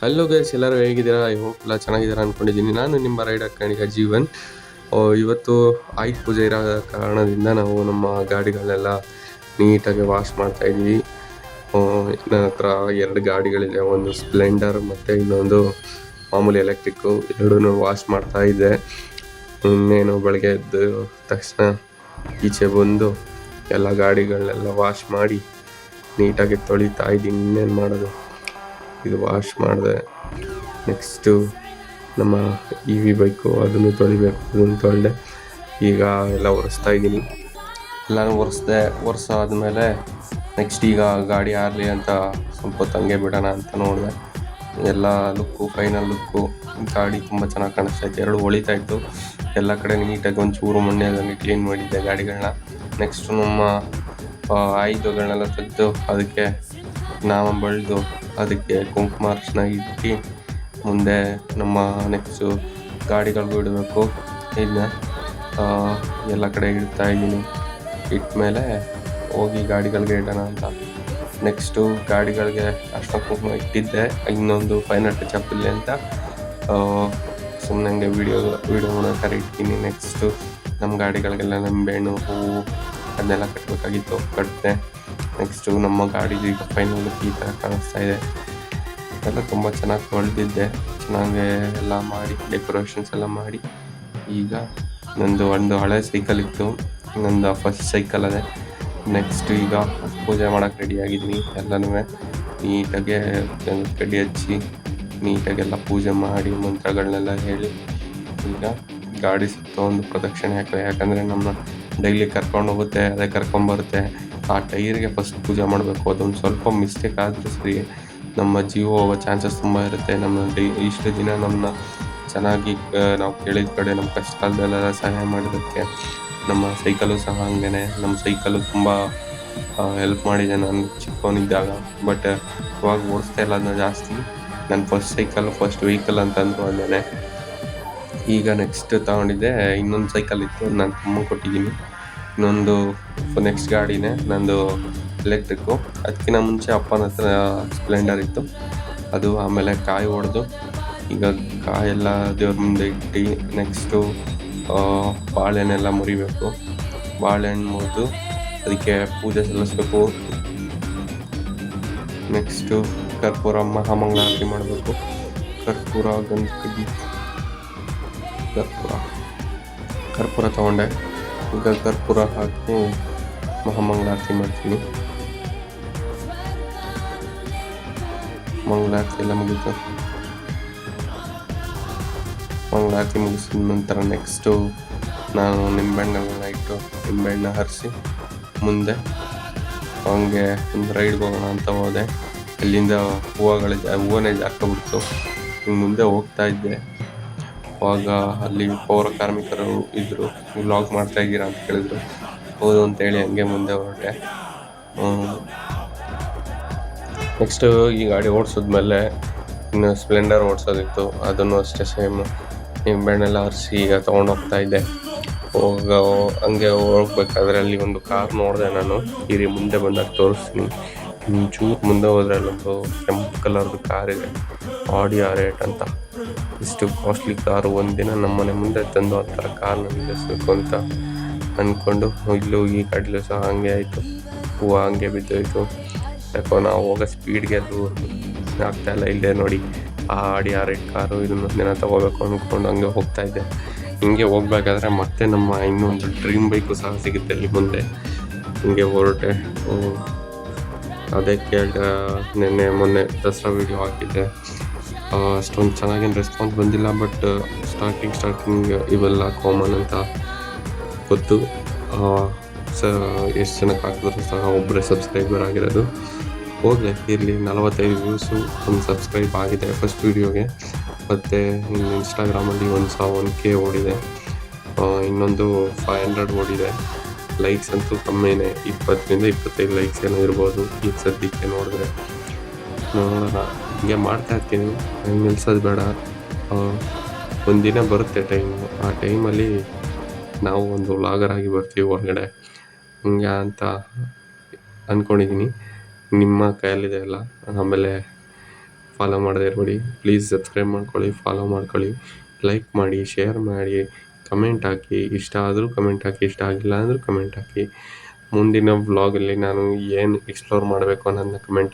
Hello guys, ಎಲ್ಲರೂ ಹೇಗಿದ್ದೀರಾ? I hope ಎಲ್ಲ ಚೆನ್ನಾಗಿದ್ದೀರಾ ಅಂದ್ಕೊಂಡಿದ್ದೀನಿ. ನಾನು ನಿಮ್ಮ ರೈಡರ್ ಕಣಿಗ ಜೀವನ್. ಇವತ್ತು ಆಯುಧ ಪೂಜೆ ಇರೋ ಕಾರಣದಿಂದ ನಾವು ನಮ್ಮ ಗಾಡಿಗಳನ್ನೆಲ್ಲ ನೀಟಾಗಿ ವಾಶ್ ಮಾಡ್ತಾ ಇದ್ದೀವಿ. ನನ್ನ ಹತ್ರ 2 ಗಾಡಿಗಳಿದೆ, ಒಂದು ಸ್ಪ್ಲೆಂಡರ್ ಮತ್ತು ಇನ್ನೊಂದು ಮಾಮೂಲಿ ಎಲೆಕ್ಟ್ರಿಕ್ಕು. ಎರಡೂ ವಾಶ್ ಮಾಡ್ತಾ ಇದ್ದೆ. ಇನ್ನೇನು ಬೆಳಗ್ಗೆ ಎದ್ದ ತಕ್ಷಣ ಈಚೆ ಬಂದು ಎಲ್ಲ ಗಾಡಿಗಳನ್ನೆಲ್ಲ ವಾಶ್ ಮಾಡಿ ನೀಟಾಗಿ ತೊಳಿತಾ ಇದ್ದೀನಿ. ಇನ್ನೇನು ಮಾಡೋದು, ಇದು ವಾಶ್ ಮಾಡಿದೆ. ನೆಕ್ಸ್ಟು ನಮ್ಮ EV ಬೈಕು, ಅದನ್ನು ತೊಳಿಬೇಕು. ಅದನ್ನು ತೊಳೆದೆ. ಈಗ ಎಲ್ಲ ಒರೆಸ್ತಾ ಇದ್ದೀನಿ. ಎಲ್ಲನೂ ಒರೆಸಾದ್ಮೇಲೆ ನೆಕ್ಸ್ಟ್ ಈಗ ಗಾಡಿ ಆರಲಿ ಅಂತ ಸ್ವಲ್ಪ ಹೊತ್ತು ಹಂಗೆ ಬಿಡೋಣ ಅಂತ ನೋಡಿದೆ. ಎಲ್ಲ ಫೈನಲ್ ಲುಕ್ಕು ಗಾಡಿ ತುಂಬ ಚೆನ್ನಾಗಿ ಕಾಣಿಸ್ತಾ ಇತ್ತು. 2 ಹೊಳಿತಾ ಇತ್ತು. ಎಲ್ಲ ಕಡೆ ನೀಟಾಗಿ ಒಂಚೂರು ಮಣ್ಣೆಲ್ಲ ಕ್ಲೀನ್ ಮಾಡಿದ್ದೆ ಗಾಡಿಗಳನ್ನ. ನೆಕ್ಸ್ಟು ನಮ್ಮ ಆಯುಧಗಳನ್ನೆಲ್ಲ ತೆಗೆದು ಅದಕ್ಕೆ ನಾಮ ಬಳಿದು ಅದಕ್ಕೆ ಕುಂಕುಮ ಅರಿಶಿನ ಇಟ್ಟು ಮುಂದೆ ನಮ್ಮ ನೆಕ್ಸ್ಟು ಗಾಡಿಗಳಿಗೂ ಇಡಬೇಕು. ಇದನ್ನ ಎಲ್ಲ ಕಡೆ ಇಡ್ತಾ ಇದ್ದೀನಿ. ಇಟ್ಮೇಲೆ ಹೋಗಿ ಗಾಡಿಗಳಿಗೆ ಇಡೋಣ ಅಂತ. ನೆಕ್ಸ್ಟು ಗಾಡಿಗಳಿಗೆ ಅರಿಶಿನ ಕುಂಕುಮ ಇಟ್ಟಿದ್ದೆ. ಇನ್ನೊಂದು ಫೈನಲ್ ಟಚ್ ಅಪ್ ಇಲ್ಲ ಅಂತ ಸುಮ್ಮನೆ ಹಂಗೆ ವೀಡಿಯೋನ ಇಡ್ತೀನಿ. ನೆಕ್ಸ್ಟು ನಮ್ಮ ಗಾಡಿಗಳಿಗೆಲ್ಲ ನಿಂಬೆಹಣ್ಣು, ಹೂವು ಅದನ್ನೆಲ್ಲ ಕಟ್ಟಬೇಕಾಗಿತ್ತು, ಕಟ್ಟಿದೆ. ನೆಕ್ಸ್ಟು ನಮ್ಮ ಗಾಡಿ ಈಗ ಫೈನಲ್ ಈ ಥರ ಕಾಣಿಸ್ತಾ ಇದೆ. ಎಲ್ಲ ತುಂಬ ಚೆನ್ನಾಗಿ ತೊಳೆದಿದ್ದೆ. ಚೆನ್ನಾಗಿ ಎಲ್ಲ ಮಾಡಿ ಡೆಕೋರೇಷನ್ಸ್ ಎಲ್ಲ ಮಾಡಿ ಈಗ ಒಂದು ಹಳೆ ಸೈಕಲ್ ಇತ್ತು, ಇನ್ನೊಂದು ಫಸ್ಟ್ ಸೈಕಲ್ ಅದೇ. ನೆಕ್ಸ್ಟ್ ಈಗ ಪೂಜೆ ಮಾಡೋಕ್ಕೆ ರೆಡಿಯಾಗಿದ್ದೀನಿ. ಎಲ್ಲನೂ ನೀಟಾಗೆ ಕಡ್ಡಿ ಹಚ್ಚಿ ನೀಟಾಗೆಲ್ಲ ಪೂಜೆ ಮಾಡಿ ಮಂತ್ರಗಳನ್ನೆಲ್ಲ ಹೇಳಿ ಈಗ ಗಾಡಿ ಸುತ್ತ ಒಂದು ಪ್ರದಕ್ಷಿಣೆ ಯಾಕಂದರೆ ನಮ್ಮ ಡೈಲಿ ಕರ್ಕೊಂಡು ಹೋಗುತ್ತೆ, ಅದೇ ಕರ್ಕೊಂಬರುತ್ತೆ. ಆ ಟೈರ್ಗೆ ಫಸ್ಟ್ ಪೂಜೆ ಮಾಡಬೇಕು. ಅದೊಂದು ಸ್ವಲ್ಪ ಮಿಸ್ಟೇಕ್ ಆದರೂ ಸರಿ ನಮ್ಮ ಜೀವ ಹೋಗೋ ಚಾನ್ಸಸ್ ತುಂಬ ಇರುತ್ತೆ. ಇಷ್ಟು ದಿನ ನಮ್ಮನ್ನ ಚೆನ್ನಾಗಿ ನಾವು ಕೇಳಿದ ಕಡೆ ನಮ್ಮ ಕಷ್ಟ ಕಾಲದಲ್ಲೆಲ್ಲ ಸಹಾಯ ಮಾಡೋದಕ್ಕೆ ನಮ್ಮ ಸೈಕಲು ಸಹ ಹಂಗೇ. ನಮ್ಮ ಸೈಕಲು ತುಂಬ ಹೆಲ್ಪ್ ಮಾಡಿದೆ ನಾನು ಚಿಕ್ಕವನಿದ್ದಾಗ. ಬಟ್ ಇವಾಗ ಓಡಿಸ್ತಾ ಇಲ್ಲ ಅದನ್ನ ಜಾಸ್ತಿ. ನನ್ನ ಫಸ್ಟ್ ವೆಹಿಕಲ್ ಅಂತಂದ್ರು ಅಲ್ಲೇ. ಈಗ ನೆಕ್ಸ್ಟ್ ತಗೊಂಡಿದ್ದೆ ಇನ್ನೊಂದು ಸೈಕಲ್ ಇತ್ತು, ನಾನು ತಮ್ಮ ಕೊಟ್ಟಿದ್ದೀನಿ. ಇನ್ನೊಂದು ನೆಕ್ಸ್ಟ್ ಗಾಡಿನೇ ನಂದು ಎಲೆಕ್ಟ್ರಿಕ್ಕು. ಅದಕ್ಕಿಂತ ಮುಂಚೆ ಅಪ್ಪನ ಹತ್ರ ಸ್ಪ್ಲೆಂಡರ್ ಇತ್ತು, ಅದು. ಆಮೇಲೆ ಕಾಯಿ ಹೊಡೆದು ಈಗ ಕಾಯೆಲ್ಲ ದೇವ್ರ ಮುಂದೆ ಇಟ್ಟು ನೆಕ್ಸ್ಟು ಬಾಳೆಹಣ್ಣೆಲ್ಲ ಮುರಿಬೇಕು. ಬಾಳೆಹಣ್ಣು ಮುರಿದು ಅದಕ್ಕೆ ಪೂಜೆ ಸಲ್ಲಿಸ್ಬೇಕು. ನೆಕ್ಸ್ಟು ಕರ್ಪೂರ ಮಹಾಮಂಗಳಾರತಿ ಮಾಡಬೇಕು. ಕರ್ಪೂರ ಗಂಧಕಡ್ಡಿ ಕರ್ಪೂರ ತೊಗೊಂಡೆ. ಈಗ ಕರ್ಪೂರ ಹಾಕಿ ಮಹಾಮಂಗಳಾರತಿ ಮಾಡ್ತೀನಿ. ಮಂಗಳಾರತಿ ಎಲ್ಲ ಮುಗಿತು. ಮಂಗಳಾರತಿ ಮುಗಿಸಿದ ನಂತರ ನೆಕ್ಸ್ಟು ನಾನು ನಿಂಬೆಹಣ್ಣೆಲ್ಲ ಇಟ್ಟು ನಿಂಬೆಹಣ್ಣ ಹರಿಸಿ ಮುಂದೆ ಹಂಗೆ ಒಂದು ರೈಡ್ಗೆ ಹೋಗೋಣ ಅಂತ ಹೋದೆ. ಅಲ್ಲಿಂದ ಹೂವನೇ ಜಾರ್ಕೊಬಿಡ್ತು. ಹಿಂಗೆ ಮುಂದೆ ಹೋಗ್ತಾ ಇದ್ದೆ. ಅವಾಗ ಅಲ್ಲಿ ಪೌರ ಕಾರ್ಮಿಕರು ಇದ್ದರು. ವ್ಲಾಗ್ ಮಾಡ್ತಾ ಇದ್ದೀರಾ ಅಂತ ಕೇಳಿದ್ರು. ಹೌದು ಅಂತೇಳಿ ಹಂಗೆ ಮುಂದೆ ಹೊರಟೆ. ನೆಕ್ಸ್ಟು ಈ ಗಾಡಿ ಓಡಿಸಿದ್ಮೇಲೆ ಇನ್ನು ಸ್ಪ್ಲೆಂಡರ್ ಓಡಿಸೋದಿತ್ತು, ಅದನ್ನು ಅಷ್ಟೇ ಸೇಮ್ ನಿಂಬೆಹಣ್ಣೆಲ್ಲ ಹರಿಸಿ ಈಗ ತೊಗೊಂಡೋಗ್ತಾ ಇದ್ದೆ. ಹಂಗೆ ಹೋಗ್ಬೇಕಾದ್ರೆ ಅಲ್ಲಿ ಒಂದು ಕಾರ್ ನೋಡಿದೆ ನಾನು. ಇಲ್ಲಿ ಮುಂದೆ ಬಂದಾಗ ತೋರಿಸ್ತೀನಿ. ಚೂರು ಮುಂದೆ ಹೋದರೆ ಅಲ್ಲೊಂದು ಕೆಂಪು ಕಲರ್ದು ಕಾರ್ ಇದೆ, ಆಡಿ R8 ಅಂತ. ಇಷ್ಟು ಕಾಸ್ಟ್ಲಿ ಕಾರು ಒಂದಿನ ನಮ್ಮ ಮನೆ ಮುಂದೆ ತಂದು ಆ ಥರ ಕಾರ್ನ ನಿಲ್ಲಿಸ್ಬೇಕು ಅಂತ ಅಂದ್ಕೊಂಡು ಇಲ್ಲೂ ಈ ಕಡಲು ಸಹ ಹಂಗೆ ಆಯಿತು. ಹೂವು ಹಂಗೆ ಬಿದ್ದೋಯ್ತು. ಯಾಕೋ ನಾವು ಹೋಗೋ ಸ್ಪೀಡ್ಗೆ ಅದು ಆಗ್ತಾಯಿಲ್ಲ. ಇಲ್ಲದೆ ನೋಡಿ ಆ ಆಡಿ R8 ಕಾರು, ಇದನ್ನು ದಿನ ತೊಗೋಬೇಕು ಅಂದ್ಕೊಂಡು ಹಂಗೆ ಹೋಗ್ತಾಯಿದ್ದೆ. ಹಿಂಗೆ ಹೋಗ್ಬೇಕಾದ್ರೆ ಮತ್ತೆ ನಮ್ಮ ಇನ್ನೊಂದು ಡ್ರೀಮ್ ಬೈಕು ಸಹ ಸಿಗುತ್ತೆ ಅಲ್ಲಿ ಮುಂದೆ. ಹಿಂಗೆ ಹೊರಟೆ. ಅದೇ ಮೊನ್ನೆ ದಸರಾ ವೀಡಿಯೋ ಹಾಕಿದ್ದೆ. ಅಷ್ಟೊಂದು ಚೆನ್ನಾಗೇನು ರೆಸ್ಪಾನ್ಸ್ ಬಂದಿಲ್ಲ. ಬಟ್ ಸ್ಟಾರ್ಟಿಂಗ್ ಇವೆಲ್ಲ ಕಾಮನ್ ಅಂತ ಗೊತ್ತು. ಎಷ್ಟು ಜನಕ್ಕೆ ಹಾಕಿದ್ರು ಸಹ ಒಬ್ಬರೇ ಸಬ್ಸ್ಕ್ರೈಬರ್ ಆಗಿರೋದು. ಹೋಗಲಿ ಇರಲಿ. 45 ವ್ಯೂಸು, ಒಂದು ಸಬ್ಸ್ಕ್ರೈಬ್ ಆಗಿದೆ ಫಸ್ಟ್ ವೀಡಿಯೋಗೆ. ಮತ್ತು ಇನ್ಸ್ಟಾಗ್ರಾಮಲ್ಲಿ 1K ಓಡಿದೆ. ಇನ್ನೊಂದು 500 ಓಡಿದೆ. ಲೈಕ್ಸ್ ಅಂತೂ ಕಮ್ಮಿನೇ, 20-25 ಲೈಕ್ಸ್ ಏನೋ ಇರ್ಬೋದು ಈಗ ಸದ್ಯಕ್ಕೆ ನೋಡಿದ್ರೆ. ನೋಡೋಣ, ಹಿಂಗೆ ಮಾಡ್ತಾ ಇರ್ತೀನಿ, ಹಂಗೆ ನಿಲ್ಸೋದು ಬೇಡ. ಒಂದಿನ ಬರುತ್ತೆ ಟೈಮು, ಆ ಟೈಮಲ್ಲಿ ನಾವು ಒಂದು ವ್ಲಾಗರ್ ಆಗಿ ಬರ್ತೀವಿ ಹೊರಗಡೆ, ಹಿಂಗೆ ಅಂತ ಅಂದ್ಕೊಂಡಿದ್ದೀನಿ. ನಿಮ್ಮ ಕೈಯಲ್ಲಿದೆ ಎಲ್ಲ. ಆಮೇಲೆ ಫಾಲೋ ಮಾಡದೇ ಇರಬೇಡಿ. ಪ್ಲೀಸ್ ಸಬ್ಸ್ಕ್ರೈಬ್ ಮಾಡ್ಕೊಳ್ಳಿ, ಫಾಲೋ ಮಾಡ್ಕೊಳ್ಳಿ, ಲೈಕ್ ಮಾಡಿ, ಶೇರ್ ಮಾಡಿ, ಕಮೆಂಟ್ ಹಾಕಿ. ಇಷ್ಟ ಆದರೂ ಕಮೆಂಟ್ ಹಾಕಿ, ಇಷ್ಟ ಆಗಿಲ್ಲ ಅಂದರೂ ಕಮೆಂಟ್ ಹಾಕಿ. ಮುಂದಿನ ವ್ಲಾಗಲ್ಲಿ ನಾನು ಏನು ಎಕ್ಸ್ಪ್ಲೋರ್ ಮಾಡಬೇಕು ಅನ್ನೋದನ್ನ ಕಮೆಂಟ್